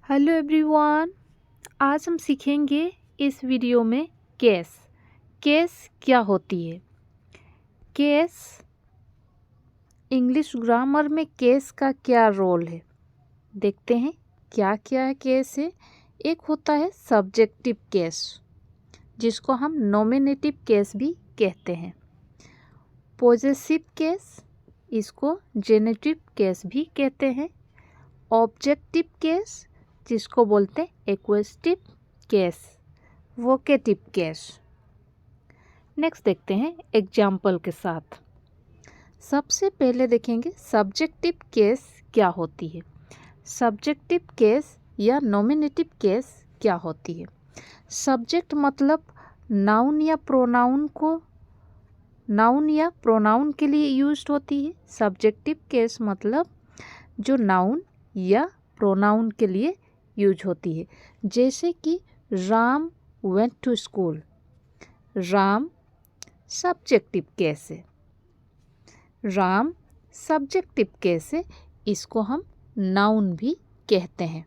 Hello everyone, आज हम सीखेंगे इस वीडियो में केस। केस क्या होती है? केस इंग्लिश ग्रामर में केस का क्या रोल है, देखते हैं क्या क्या है केस है। एक होता है सब्जेक्टिव केस, जिसको हम नॉमिनेटिव केस भी कहते हैं। पॉजेसिव केस, इसको जेनेटिव केस भी कहते हैं। ऑब्जेक्टिव केस, जिसको बोलते हैं एक्वेस्टिव केस, वोकेटिव केस। नेक्स्ट देखते हैं एग्जाम्पल के साथ। सबसे पहले देखेंगे सब्जेक्टिव केस क्या होती है। सब्जेक्टिव केस या नॉमिनेटिव केस क्या होती है? सब्जेक्ट मतलब नाउन या प्रोनाउन के लिए यूज्ड होती है। सब्जेक्टिव केस मतलब जो नाउन या प्रोनाउन के लिए यूज होती है। जैसे कि Ram went to school, Ram subjective case है। राम सब्जेक्टिव केस है, इसको हम नाउन भी कहते हैं।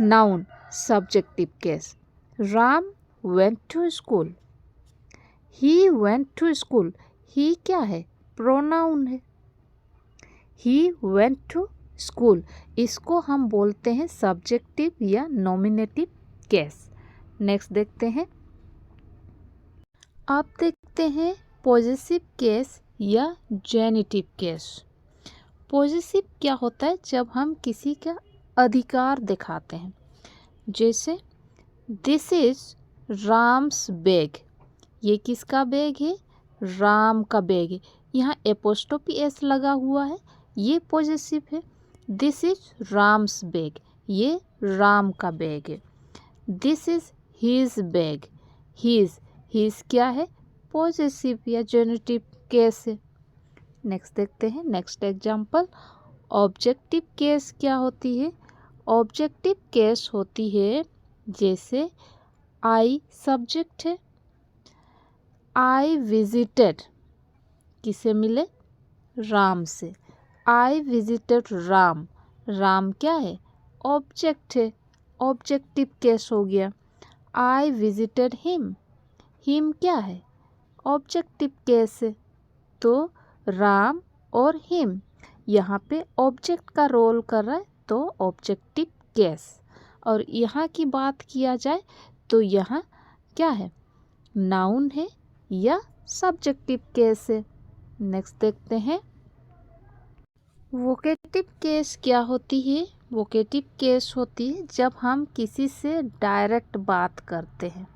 Noun subjective case, Ram went to school, he went to school. He क्या है? प्रोनाउन है। ही वेंट टू स्कूल, इसको हम बोलते हैं सब्जेक्टिव या नॉमिनेटिव केस। नेक्स्ट देखते हैं। अब देखते हैं पॉजेसिव केस या जेनेटिव केस। पॉजेसिव क्या होता है? जब हम किसी का अधिकार दिखाते हैं। जैसे दिस इज राम्स बैग, ये किसका बैग है? राम का बैग है। यहाँ एपोस्ट्रोफी एस लगा हुआ है, ये पॉजेसिव है। दिस इज राम्स बैग, ये राम का बैग है। This is his bag, his क्या है? पॉजेसिव या जेनेटिव केस है। नेक्स्ट देखते हैं नेक्स्ट एग्जाम्पल। ऑब्जेक्टिव केस क्या होती है? ऑब्जेक्टिव केस होती है जैसे आई सब्जेक्ट है। आई विजिटेड, किसे मिले? राम से। आई विजिटेड राम, राम क्या है? ऑब्जेक्ट है, ऑब्जेक्टिव केस हो गया। आई विजिटेड हिम क्या है? ऑब्जेक्टिव केस है। तो राम और हिम यहाँ पे ऑब्जेक्ट का रोल कर रहा है, तो ऑब्जेक्टिव केस। और यहाँ की बात किया जाए तो यहाँ क्या है? नाउन है या सब्जेक्टिव केस है। नेक्स्ट देखते हैं वोकेटिव केस क्या होती है। वोकेटिव केस होती है जब हम किसी से डायरेक्ट बात करते हैं।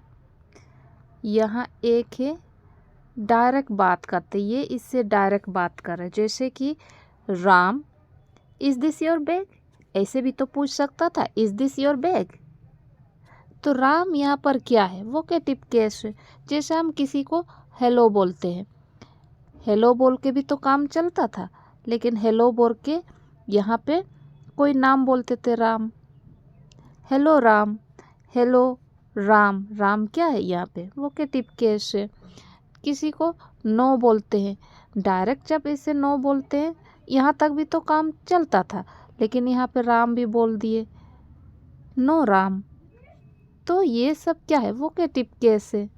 यहाँ एक है डायरेक्ट बात करते, ये इससे डायरेक्ट बात कर रहे हैं। जैसे कि Ram is this your bag, ऐसे भी तो पूछ सकता था इज दिस योर बैग। तो राम यहाँ पर क्या है? वोकेटिव केस है। जैसे हम किसी को हेलो बोलते हैं, हेलो बोल के भी तो काम चलता था, लेकिन हेलो बोल के यहाँ पे कोई नाम बोलते थे राम। हेलो राम, हेलो राम, राम क्या है यहाँ पे? वोकेटिव केस है। किसी को नो बोलते हैं, डायरेक्ट जब इसे नो बोलते हैं यहाँ तक भी तो काम चलता था, लेकिन यहाँ पे राम भी बोल दिए, नो राम। तो ये सब क्या है? वोकेटिव केस है।